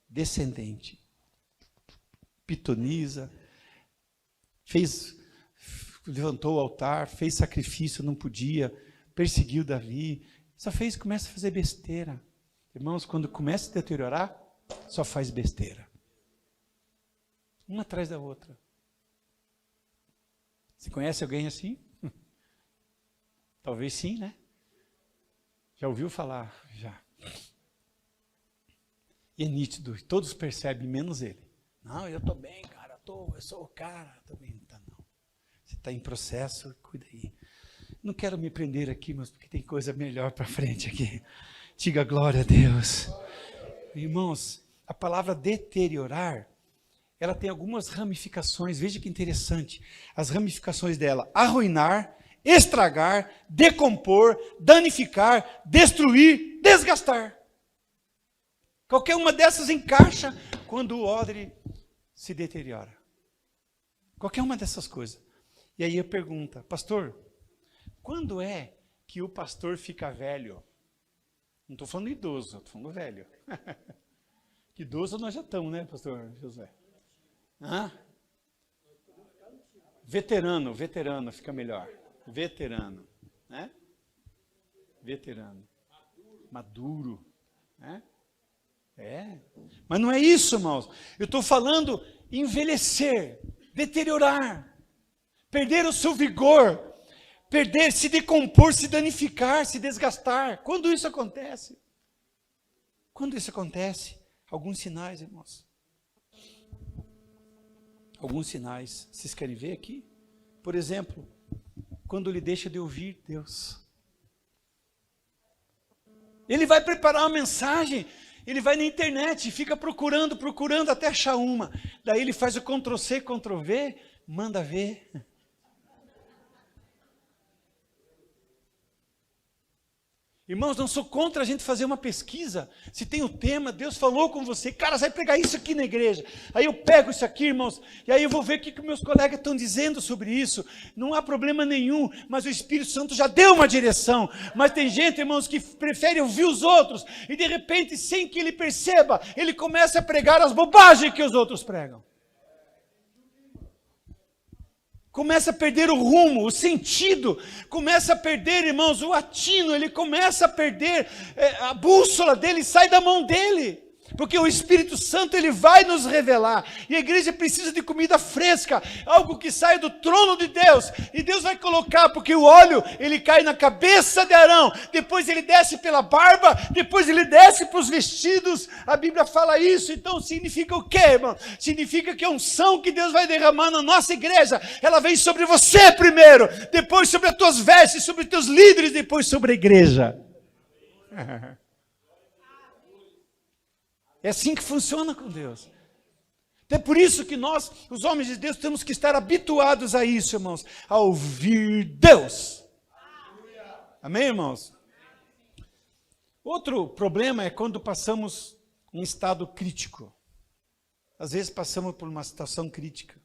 descendente, pitoniza, levantou o altar, fez sacrifício, não podia, perseguiu Davi, começa a fazer besteira. Irmãos, quando começa a deteriorar, só faz besteira. Uma atrás da outra. Você conhece alguém assim? Talvez sim, né? Já ouviu falar? Já. E é nítido, todos percebem, menos ele. Não, eu estou bem, cara, eu sou o cara. Também não está, não. Você está em processo, cuida aí. Não quero me prender aqui, mas porque tem coisa melhor para frente aqui. Diga glória a Deus. Irmãos, a palavra deteriorar, ela tem algumas ramificações, veja que interessante. As ramificações dela: arruinar, estragar, decompor, danificar, destruir, desgastar. Qualquer uma dessas encaixa quando o odre se deteriora. Qualquer uma dessas coisas. E aí eu pergunto: pastor, quando é que o pastor fica velho? Não estou falando idoso, estou falando velho. Que idoso nós já estamos, né, pastor José? Hã? Veterano fica melhor. Veterano, né? Veterano. Maduro, né? Mas não é isso, irmãos. Eu estou falando envelhecer, deteriorar, perder o seu vigor, perder, se decompor, se danificar, se desgastar. Quando isso acontece? Quando isso acontece? Alguns sinais, irmãos. Alguns sinais. Vocês querem ver aqui? Por exemplo, quando ele deixa de ouvir Deus. Ele vai preparar uma mensagem, ele vai na internet, fica procurando até achar uma. Daí ele faz o Ctrl+C, Ctrl+V, manda ver. Irmãos, não sou contra a gente fazer uma pesquisa. Se tem o tema, Deus falou com você. Cara, você vai pregar isso aqui na igreja. Aí eu pego isso aqui, irmãos, e aí eu vou ver o que meus colegas estão dizendo sobre isso. Não há problema nenhum, mas o Espírito Santo já deu uma direção. Mas tem gente, irmãos, que prefere ouvir os outros, e de repente, sem que ele perceba, ele começa a pregar as bobagens que os outros pregam. Começa a perder o rumo, o sentido, começa a perder, irmãos, o atino, ele começa a perder, a bússola dele sai da mão dele, porque o Espírito Santo, ele vai nos revelar, e a igreja precisa de comida fresca, algo que saia do trono de Deus, e Deus vai colocar, porque o óleo, ele cai na cabeça de Arão, depois ele desce pela barba, depois ele desce para os vestidos, a Bíblia fala isso. Então significa o quê, irmão? Significa que a unção que Deus vai derramar na nossa igreja, ela vem sobre você primeiro, depois sobre as tuas vestes, sobre os teus líderes, depois sobre a igreja. É assim que funciona com Deus. É por isso que nós, os homens de Deus, temos que estar habituados a isso, irmãos, a ouvir Deus. Amém, irmãos? Outro problema é quando passamos um estado crítico. Às vezes passamos por uma situação crítica.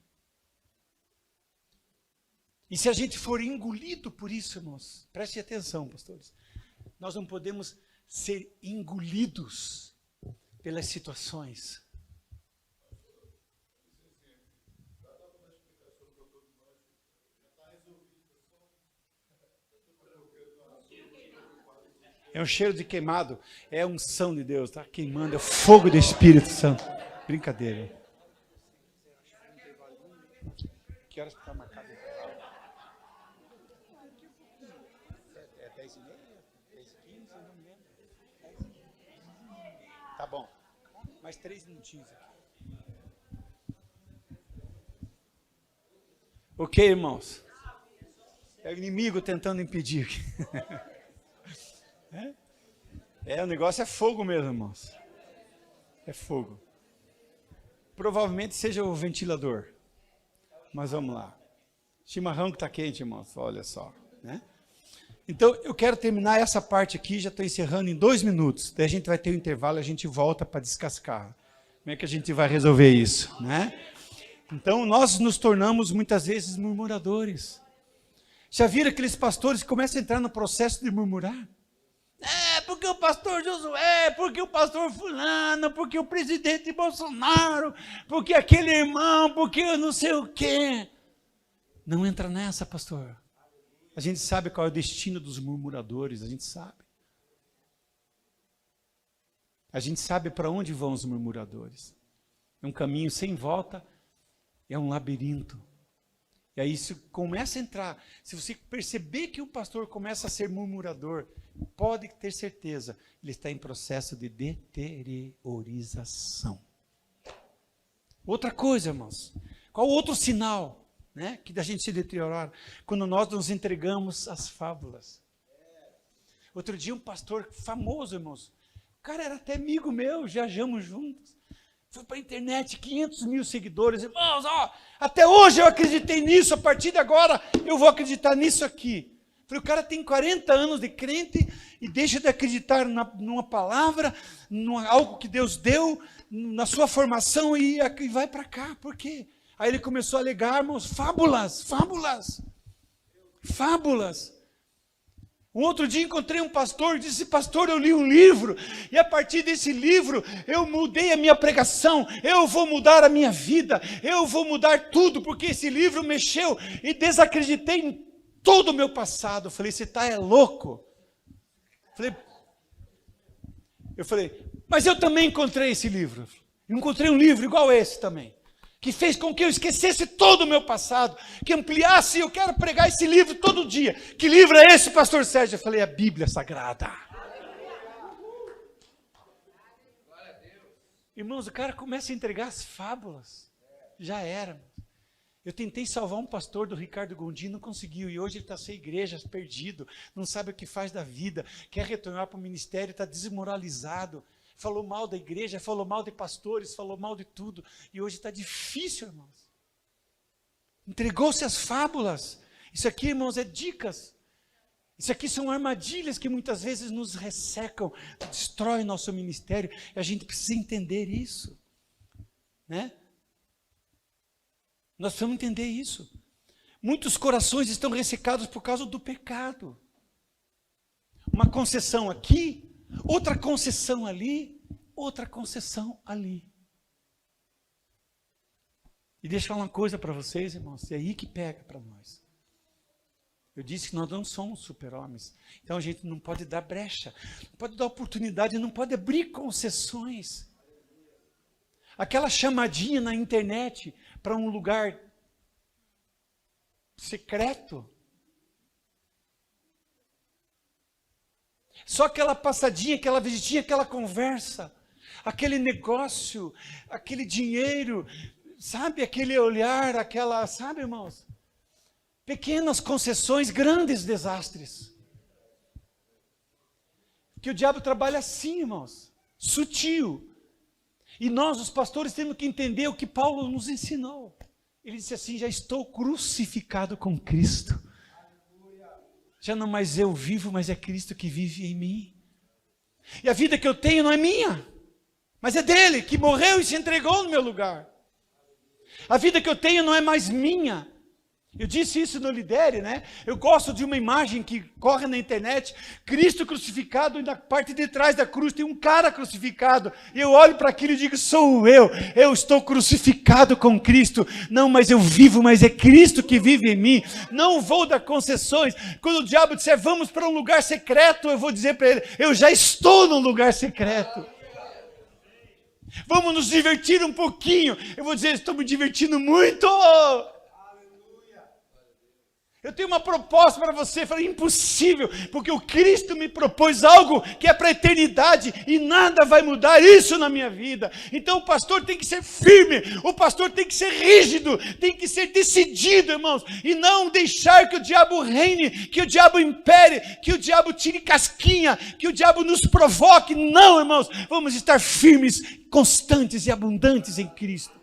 E se a gente for engolido por isso, irmãos, preste atenção, pastores, nós não podemos ser engolidos pelas situações. É um cheiro de queimado, é a unção de Deus, está queimando, é o fogo do Espírito Santo. Brincadeira. Que horas está marcado? É 10h30? 10h15? Não me lembro. Tá bom. Mais 3 minutinhos aqui. Ok, irmãos? É o inimigo tentando impedir. O negócio é fogo mesmo, irmãos. É fogo. Provavelmente seja o ventilador. Mas vamos lá. Chimarrão que está quente, irmãos. Olha só, né? Então, eu quero terminar essa parte aqui, já estou encerrando em 2 minutos. Daí a gente vai ter um intervalo, a gente volta para descascar. Como é que a gente vai resolver isso, né? Então, nós nos tornamos muitas vezes murmuradores. Já viram aqueles pastores que começam a entrar no processo de murmurar? Porque o pastor Josué, porque o pastor fulano, porque o presidente Bolsonaro, porque aquele irmão, porque eu não sei o quê. Não entra nessa, pastor. A gente sabe qual é o destino dos murmuradores, a gente sabe. A gente sabe para onde vão os murmuradores. É um caminho sem volta, é um labirinto. E aí isso começa a entrar. Se você perceber que o pastor começa a ser murmurador, pode ter certeza, ele está em processo de deteriorização. Outra coisa, irmãos, qual outro sinal, né, que da gente se deteriorar? Quando nós nos entregamos às fábulas. Outro dia um pastor famoso, irmãos, o cara era até amigo meu, viajamos juntos. Foi para a internet, 500 mil seguidores. Irmãos, até hoje eu acreditei nisso, a partir de agora eu vou acreditar nisso aqui. Falei, o cara tem 40 anos de crente e deixa de acreditar numa palavra, algo que Deus deu, na sua formação e vai para cá. Por quê? Aí ele começou a alegar, irmãos, fábulas. Um outro dia encontrei um pastor e disse, pastor, eu li um livro, e a partir desse livro eu mudei a minha pregação, eu vou mudar a minha vida, eu vou mudar tudo, porque esse livro mexeu e desacreditei em todo o meu passado. Eu falei, você está louco? Eu falei, mas eu também encontrei esse livro, encontrei um livro igual esse também, que fez com que eu esquecesse todo o meu passado, que ampliasse, eu quero pregar esse livro todo dia. Que livro é esse, pastor Sérgio? Eu falei, a Bíblia Sagrada. Irmãos, o cara começa a entregar as fábulas. Já era. Eu tentei salvar um pastor do Ricardo Gondim, não conseguiu, e hoje ele está sem igreja, perdido, não sabe o que faz da vida, quer retornar para o ministério, está desmoralizado. Falou mal da igreja, falou mal de pastores, falou mal de tudo. E hoje está difícil, irmãos. Entregou-se às fábulas. Isso aqui, irmãos, é dicas. Isso aqui são armadilhas que muitas vezes nos ressecam, destroem nosso ministério. E a gente precisa entender isso. Né? Nós precisamos entender isso. Muitos corações estão ressecados por causa do pecado. Uma concessão aqui, outra concessão ali, outra concessão ali. E deixa eu falar uma coisa para vocês, irmãos, é aí que pega para nós. Eu disse que nós não somos super-homens, então a gente não pode dar brecha, não pode dar oportunidade, não pode abrir concessões. Aquela chamadinha na internet para um lugar secreto, só aquela passadinha, aquela visitinha, aquela conversa, aquele negócio, aquele dinheiro, sabe, aquele olhar, sabe, irmãos? Pequenas concessões, grandes desastres. Que o diabo trabalha assim, irmãos, sutil. E nós, os pastores, temos que entender o que Paulo nos ensinou. Ele disse assim, já estou crucificado com Cristo. Já não mais eu vivo, mas é Cristo que vive em mim. E a vida que eu tenho não é minha, mas é dele, que morreu e se entregou no meu lugar. A vida que eu tenho não é mais minha. Eu disse isso no Lidere, né? Eu gosto de uma imagem que corre na internet, Cristo crucificado, e na parte de trás da cruz tem um cara crucificado. E eu olho para aquilo e digo, sou eu estou crucificado com Cristo. Não, mas eu vivo, mas é Cristo que vive em mim. Não vou dar concessões. Quando o diabo disser, vamos para um lugar secreto, eu vou dizer para ele, eu já estou num lugar secreto. Vamos nos divertir um pouquinho. Eu vou dizer, estou me divertindo muito. Eu tenho uma proposta para você. Eu falei, impossível, porque o Cristo me propôs algo que é para a eternidade e nada vai mudar isso na minha vida. Então o pastor tem que ser firme, o pastor tem que ser rígido, tem que ser decidido, irmãos, e não deixar que o diabo reine, que o diabo impere, que o diabo tire casquinha, que o diabo nos provoque. Não, irmãos, vamos estar firmes, constantes e abundantes em Cristo.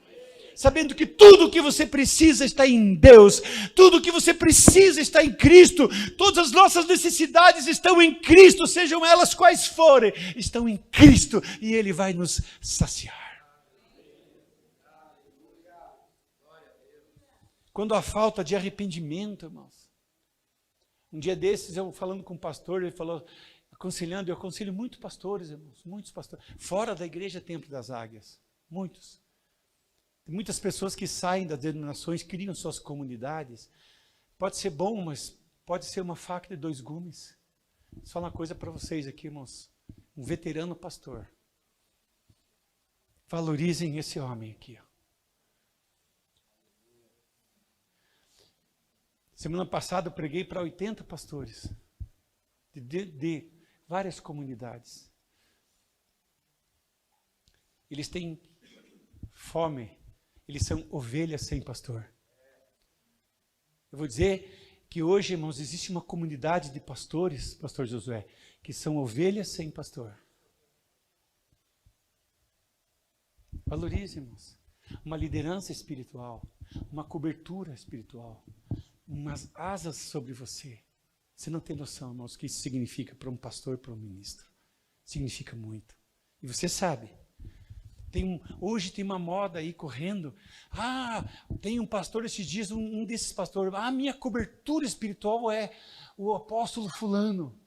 Sabendo que tudo o que você precisa está em Deus, tudo o que você precisa está em Cristo, todas as nossas necessidades estão em Cristo, sejam elas quais forem, estão em Cristo, e Ele vai nos saciar. Quando há falta de arrependimento, irmãos, um dia desses eu falando com o pastor, ele falou, aconselhando, eu aconselho muitos pastores, irmãos, muitos pastores. Fora da igreja Templo das Águias, muitos. Tem muitas pessoas que saem das denominações, criam suas comunidades. Pode ser bom, mas pode ser uma faca de dois gumes. Vou falar uma coisa para vocês aqui, irmãos. Um veterano pastor. Valorizem esse homem aqui. Semana passada eu preguei para 80 pastores de várias comunidades. Eles têm fome, eles são ovelhas sem pastor. Eu vou dizer que hoje, irmãos, existe uma comunidade de pastores, pastor Josué, que são ovelhas sem pastor. Valorize, irmãos, uma liderança espiritual, uma cobertura espiritual, umas asas sobre você. Você não tem noção, irmãos, o que isso significa para um pastor, para um ministro. Significa muito. E você sabe, hoje tem uma moda aí correndo. Tem um pastor esses dias, um desses pastores, minha cobertura espiritual é o apóstolo fulano.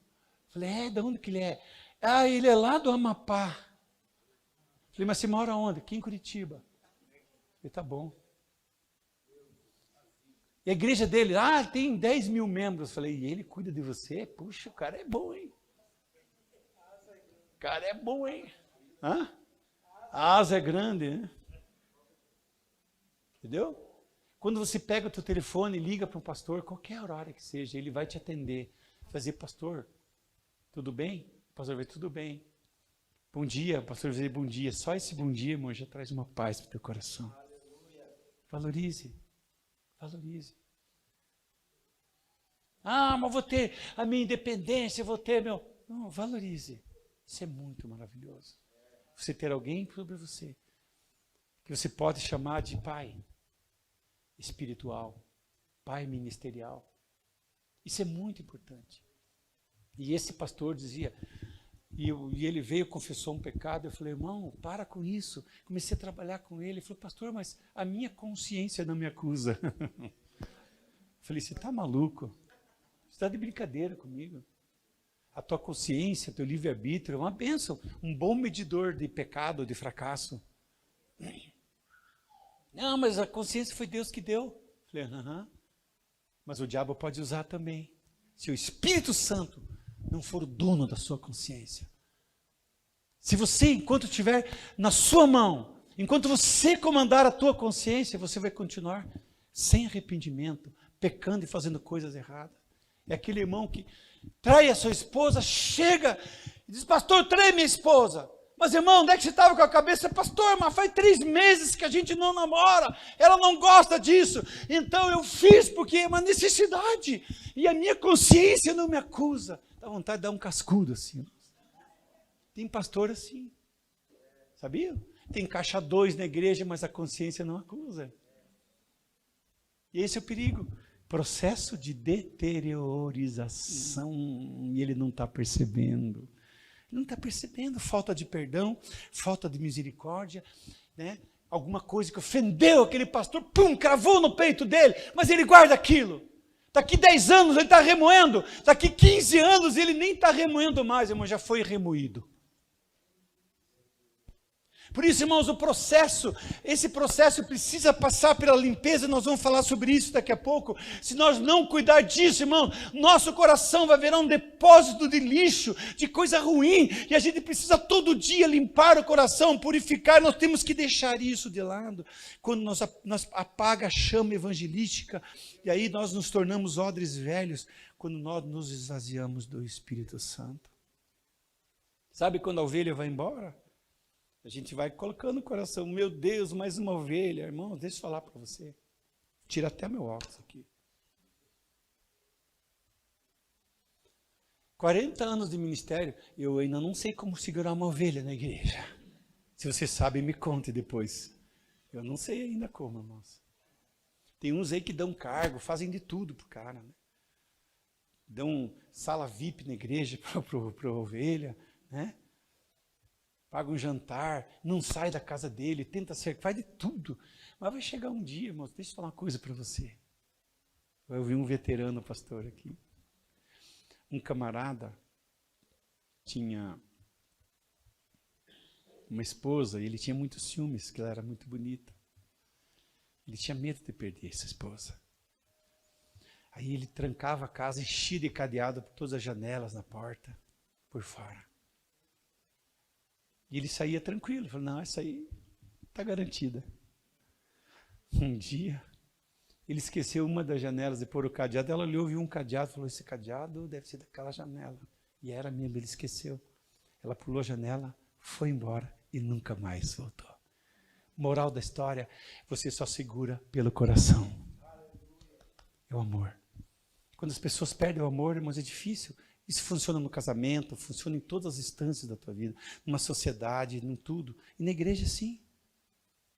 Falei, de onde que ele é? Ele é lá do Amapá. Falei, mas você mora onde? Aqui em Curitiba. Falei, tá bom. E a igreja dele, tem 10 mil membros. Falei, e ele cuida de você? Puxa, o cara é bom, hein? O cara é bom, hein? A asa é grande, né? Entendeu? Quando você pega o teu telefone e liga para um pastor, qualquer horário que seja, ele vai te atender. Fazer, pastor, tudo bem? Pastor vai, tudo bem. Bom dia, pastor vai dizer bom dia. Só esse bom dia, irmão, já traz uma paz para o teu coração. Valorize. Valorize. Mas vou ter a minha independência, vou ter meu... Não, valorize. Isso é muito maravilhoso. Você ter alguém sobre você, que você pode chamar de pai espiritual, pai ministerial. Isso é muito importante. E esse pastor dizia, e ele veio, confessou um pecado, eu falei, irmão, para com isso. Comecei a trabalhar com ele, ele falou, pastor, mas a minha consciência não me acusa. Falei, você está maluco? Você está de brincadeira comigo? A tua consciência, teu livre-arbítrio é uma bênção, um bom medidor de pecado, de fracasso. Não, mas a consciência foi Deus que deu. Falei, mas o diabo pode usar também. Se o Espírito Santo não for o dono da sua consciência. Se você, enquanto estiver na sua mão, enquanto você comandar a tua consciência, você vai continuar sem arrependimento, pecando e fazendo coisas erradas. É aquele irmão que trai a sua esposa, chega e diz, pastor, trai minha esposa. Mas irmão, onde é que você estava com a cabeça? Pastor, mas faz 3 meses que a gente não namora, ela não gosta disso. Então eu fiz porque é uma necessidade. E a minha consciência não me acusa. Dá vontade de dar um cascudo assim. Tem pastor assim. Sabia? Tem caixa 2 na igreja, mas a consciência não acusa. E esse é o perigo. Processo de deteriorização, e ele não está percebendo. Ele não está percebendo falta de perdão, falta de misericórdia, né? Alguma coisa que ofendeu aquele pastor, cravou no peito dele, mas ele guarda aquilo. Daqui 10 anos ele está remoendo, daqui 15 anos ele nem está remoendo mais, irmão, já foi remoído. Por isso, irmãos, esse processo precisa passar pela limpeza, nós vamos falar sobre isso daqui a pouco. Se nós não cuidar disso, irmão, nosso coração vai virar um depósito de lixo, de coisa ruim, e a gente precisa todo dia limpar o coração, purificar, nós temos que deixar isso de lado. Quando nós apaga a chama evangelística, e aí nós nos tornamos odres velhos, quando nós nos esvaziamos do Espírito Santo. Sabe quando a ovelha vai embora? A gente vai colocando no coração, meu Deus, mais uma ovelha. Irmão, deixa eu falar para você. Tira até meu óculos aqui. 40 anos de ministério, eu ainda não sei como segurar uma ovelha na igreja. Se você sabe, me conte depois. Eu não sei ainda como, irmãos. Tem uns aí que dão cargo, fazem de tudo pro cara, né? Dão sala VIP na igreja para a ovelha, né? Paga um jantar, não sai da casa dele, tenta ser, faz de tudo. Mas vai chegar um dia, irmãos, deixa eu falar uma coisa para você. Eu vi um veterano pastor aqui. Um camarada tinha uma esposa e ele tinha muitos ciúmes, que ela era muito bonita. Ele tinha medo de perder essa esposa. Aí ele trancava a casa, enchia de cadeado por todas as janelas, na porta, por fora. E ele saía tranquilo, falou, não, essa aí está garantida. Um dia, ele esqueceu uma das janelas de pôr o cadeado, ela olhou, viu um cadeado, falou, esse cadeado deve ser daquela janela. E era mesmo, ele esqueceu. Ela pulou a janela, foi embora e nunca mais voltou. Moral da história, você só segura pelo coração. É o amor. Quando as pessoas perdem o amor, irmãos, é difícil. Isso funciona no casamento, funciona em todas as instâncias da tua vida, numa sociedade, em tudo. E na igreja, sim.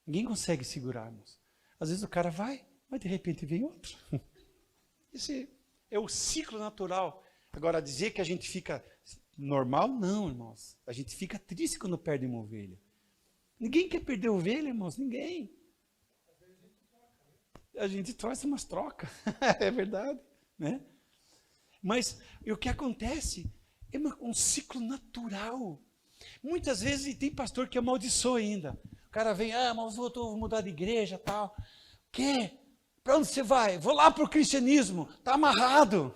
Ninguém consegue segurar, irmãos. Às vezes o cara vai, mas de repente vem outro. Esse é o ciclo natural. Agora, dizer que a gente fica normal, não, irmãos. A gente fica triste quando perde uma ovelha. Ninguém quer perder ovelha, irmãos, ninguém. A gente torce umas trocas, é verdade, né? Mas o que acontece é um ciclo natural. Muitas vezes tem pastor que amaldiçoa ainda. O cara vem, mas eu vou mudar de igreja e tal. O quê? Para onde você vai? Vou lá para o cristianismo, está amarrado.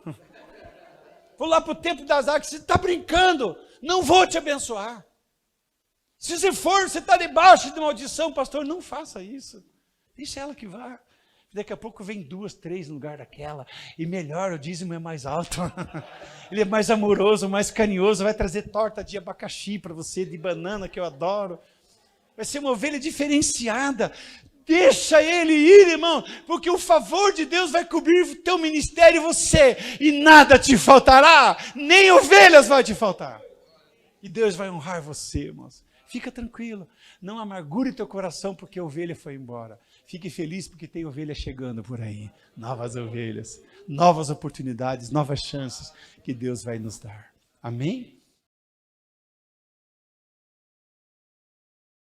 Vou lá para o tempo das águas, você está brincando, não vou te abençoar. Se você for, você está debaixo de maldição, pastor, não faça isso. Deixa ela que vá. Daqui a pouco vem 2, 3 no lugar daquela. E melhor, o dízimo é mais alto. Ele é mais amoroso, mais carinhoso. Vai trazer torta de abacaxi para você, de banana, que eu adoro. Vai ser uma ovelha diferenciada. Deixa ele ir, irmão. Porque o favor de Deus vai cobrir o teu ministério e você. E nada te faltará. Nem ovelhas vai te faltar. E Deus vai honrar você, irmãos. Fica tranquilo. Não amargure teu coração porque a ovelha foi embora. Fique feliz porque tem ovelha chegando por aí. Novas ovelhas, novas oportunidades, novas chances que Deus vai nos dar. Amém?